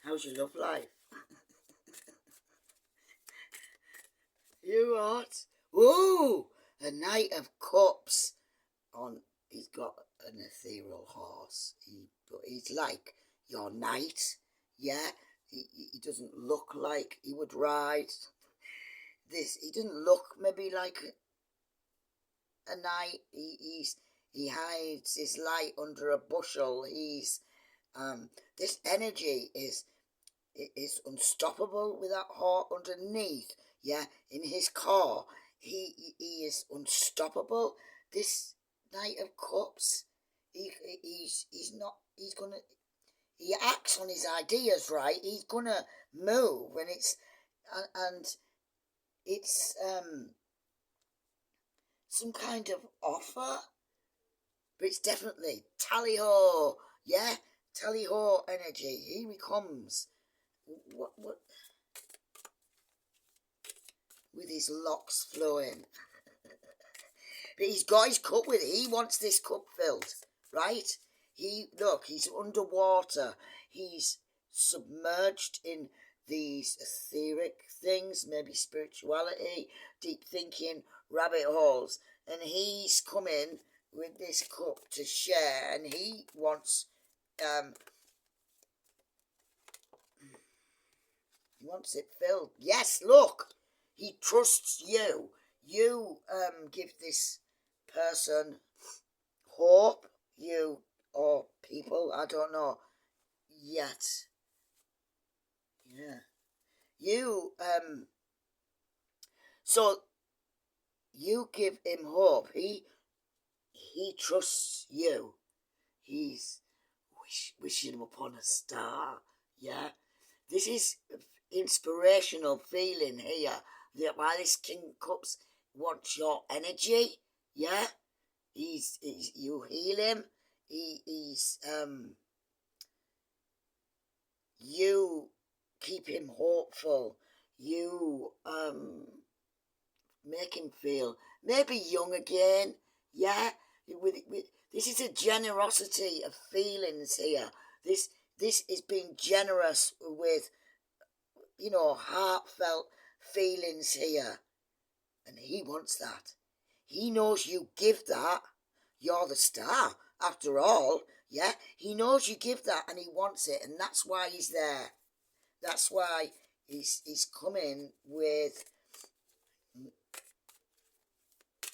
How's your love life? You what? Ooh, a Knight of Cups. He's got an ethereal horse. But he's like your knight. Yeah, he doesn't look like he would ride this. He doesn't look maybe like a knight. He hides his light under a bushel. This energy is unstoppable with that heart underneath. Yeah, in his core, he is unstoppable. This Knight of Cups, he's not. He's gonna. He acts on his ideas, right? He's gonna move, and it's some kind of offer, but it's definitely tally ho. Yeah, tally ho energy. Here he comes. What with his locks flowing. But he's got his cup with it. He wants this cup filled, right? He's underwater. He's submerged in these etheric things, maybe spirituality, deep thinking, rabbit holes. And he's coming with this cup to share, and he wants it filled. Yes, look, he trusts you. You give this person hope, you or people, I don't know yet. Yeah. You so you give him hope. He trusts you. He's wishing upon a star. Yeah. This is inspirational feeling here. That why this King of Cups wants your energy. Yeah. You heal him. He's you keep him hopeful. You make him feel maybe young again. Yeah, with this is a generosity of feelings here. This is being generous with heartfelt feelings here, and he wants that. He knows you give that. You're the star after all. Yeah, he knows you give that, and he wants it, and that's why he's there. That's why he's coming with.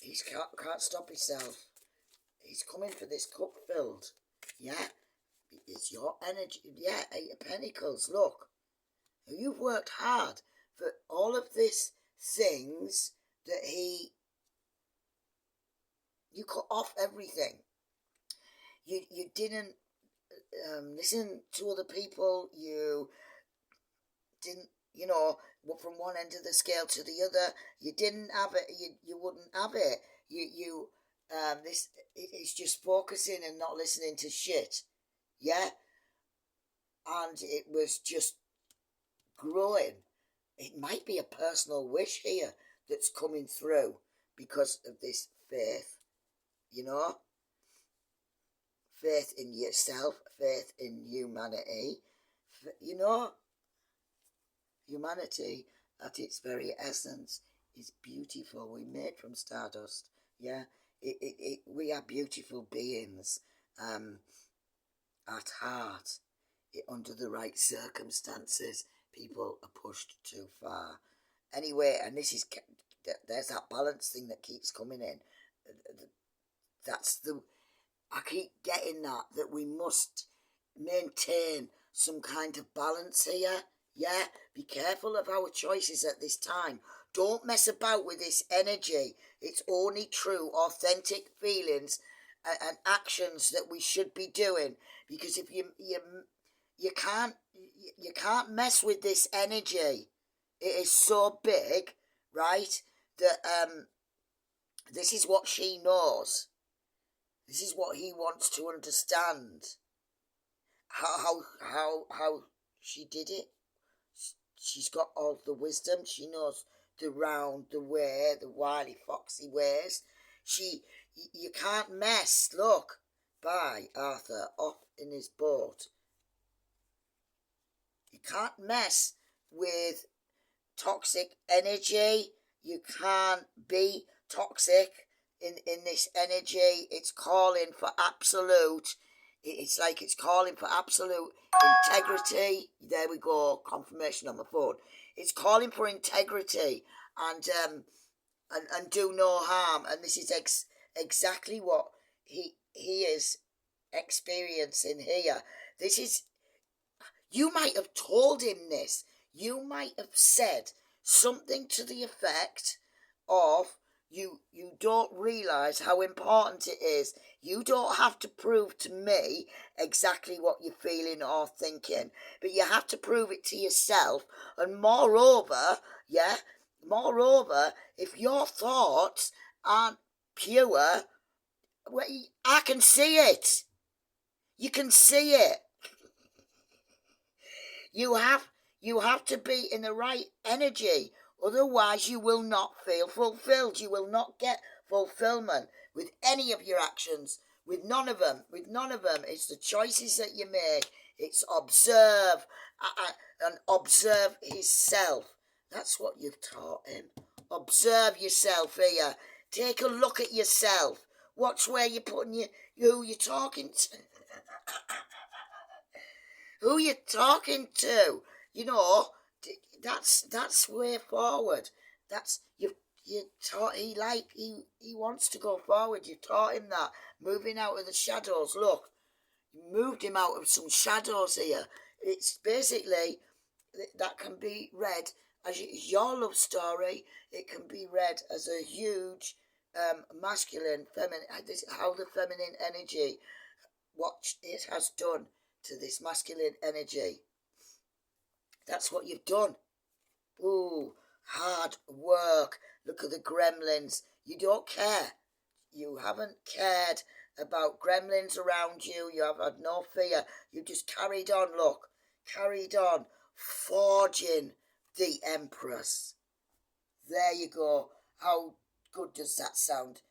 He can't stop himself. He's coming for this cup filled. Yeah, it's your energy. Yeah, Eight of Pentacles. Look, you've worked hard for all of these things that you cut off everything. You didn't listen to other people. You didn't, from one end of the scale to the other. You didn't have it. You wouldn't have it. It's just focusing and not listening to shit. Yeah, and it was just growing. It might be a personal wish here that's coming through because of this faith. Faith in yourself, faith in humanity. Humanity at its very essence is beautiful. We're made from stardust. Yeah, we are beautiful beings at heart. Under the right circumstances, people are pushed too far. Anyway, and there's that balance thing that keeps coming in. I keep getting that we must maintain some kind of balance here. Yeah, be careful of our choices at this time. Don't mess about with this energy. It's only true, authentic feelings and actions that we should be doing. Because if you can't mess with this energy. It is so big, right? That this is what she knows. This is what he wants to understand. How she did it. She's got all the wisdom. She knows the round, the way, the wily, foxy ways. You can't mess. Look, by Arthur off in his boat. You can't mess with toxic energy. You can't be toxic in this energy. It's calling for absolute. It's like it's calling for absolute integrity. There we go. Confirmation on the phone. It's calling for integrity and do no harm. And this is exactly what he is experiencing here. This is, you might have told him this. You might have said something to the effect of, you don't realise how important it is. You don't have to prove to me exactly what you're feeling or thinking, but you have to prove it to yourself. And moreover, if your thoughts aren't pure, well, I can see it. You can see it. You have to be in the right energy. Otherwise, you will not feel fulfilled. You will not get fulfillment with any of your actions. With none of them. It's the choices that you make. It's observe and observe himself. That's what you've taught him. Observe yourself here. Take a look at yourself. Watch where you're putting who you're talking to. Who you're talking to. You know, that's way forward. That's you taught he wants to go forward. You taught him that. Moving out of the shadows. Look, you moved him out of some shadows here. It's basically, that can be read as your love story. It can be read as a huge masculine, feminine, how the feminine energy, what it has done to this masculine energy. That's what you've done. Ooh, hard work. Look at the gremlins. You don't care. You haven't cared about gremlins around you. You have had no fear. You just carried on, look. Carried on. Forging the Empress. There you go. How good does that sound?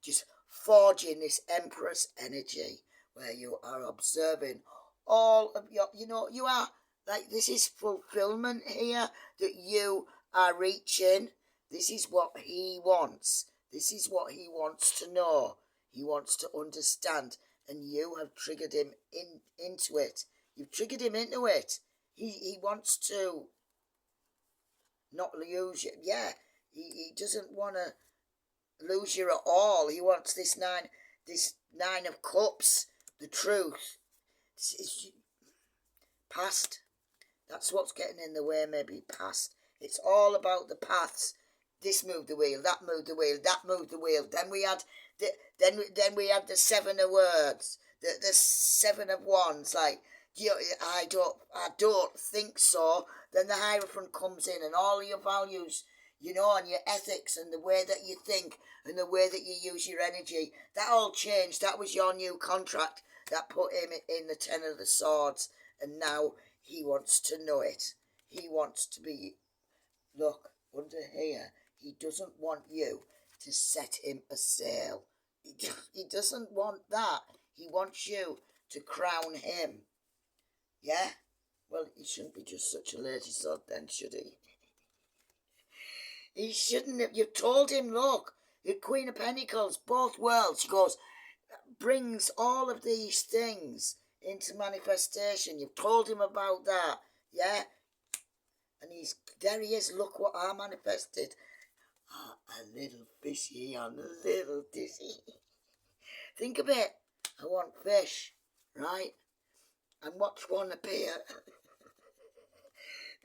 Just forging this Empress energy where you are observing all of your, you are, like, this is fulfillment here that you are reaching. This is what he wants. This is what he wants to know. He wants to understand. And you have triggered him into it. You've triggered him into it. He wants to not lose you. Yeah, he doesn't want to lose you at all. He wants this nine of cups, the truth. It's past. That's what's getting in the way, maybe past. It's all about the paths. This moved the wheel, that moved the wheel, that moved the wheel. Then we had the seven of words, the seven of wands. Like, I don't think so. Then the Hierophant comes in, and all your values, and your ethics, and the way that you think, and the way that you use your energy, that all changed. That was your new contract that put him in the Ten of the Swords, and now he wants to know it. He wants to be, look, under here, he doesn't want you to set him a sail. He doesn't want that. He wants you to crown him. Yeah? Well, he shouldn't be just such a lazy sod then, should he? He shouldn't have. You've told him, look, the Queen of Pentacles, both worlds, she goes, brings all of these things into manifestation. You've told him about that, yeah? And there he is, look what I manifested. Oh, a little fishy on a little dizzy. Think of it. I want fish, right? And watch one appear.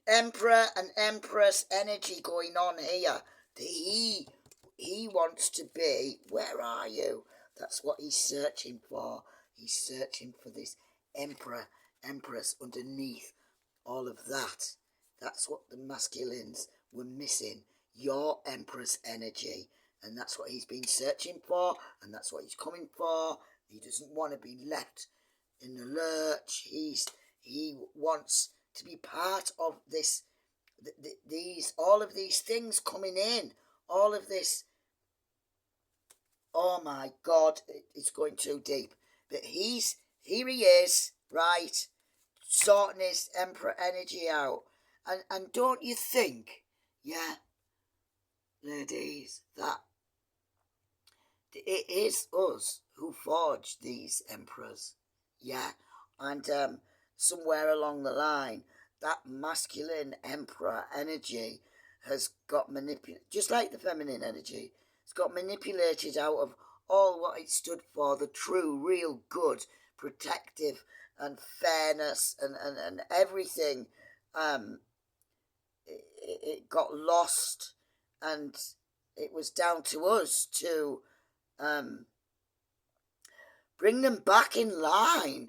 Emperor and Empress energy going on here. He wants to be, where are you? That's what he's searching for. He's searching for this Emperor, Empress underneath all of that. That's what the masculines were missing. Your Empress energy. And that's what he's been searching for. And that's what he's coming for. He doesn't want to be left in the lurch. He wants to be part of this, all of these things coming in. All of this. Oh my God, it's going too deep. But here he is, right? sorting his emperor energy out. And don't you think, yeah, ladies, that it is us who forged these emperors? Yeah, and somewhere along the line, that masculine emperor energy has got manipulated, just like the feminine energy. It's got manipulated out of all what it stood for, the true, real good, protective and fairness and everything. Um, it got lost, and it was down to us to bring them back in line.